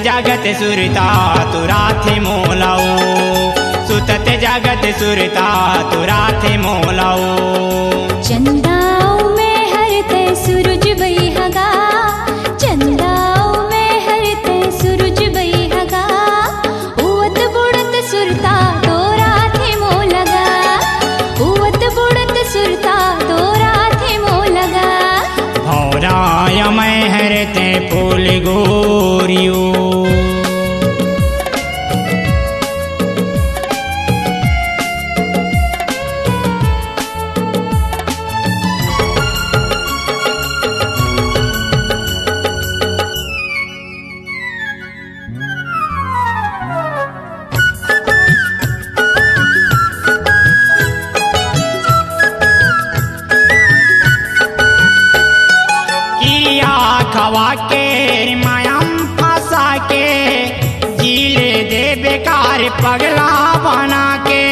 जगत सुरता तुराथे मोलाओ सुतत जगत सुरता तुराथे मोलाओ चंदाओं में हरते सूरज बई हगा चंदाओं में हरते सूरज बई हगा उवत बुड़त सुरता तोरा थे मो लगा उवत बुड़त सुरता तोरा थे मो लगा भौराय मैं हरते फूल गोरियो खवा के मायाम फंसा के जीले दे बेकार पगला बना के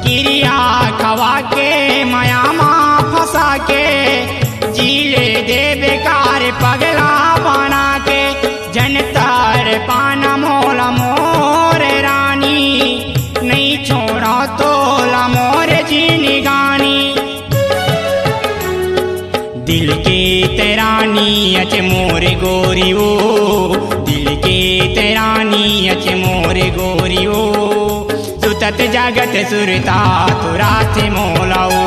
क्रिया खवा के मायामा फंसा के जीले दे बेकार पगला बना के जनतर पाना मोला मोर रानी नहीं छोड़ा तोला मोर जीनी गानी दिल के तेरानी अच मोरे गोरियो दिल के तेरानी अच मोरे गोरियो सुतत जगत सुरता तुराथे मोलाओ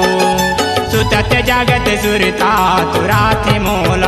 सुतत जगत सुरता तुराथे मोलाओ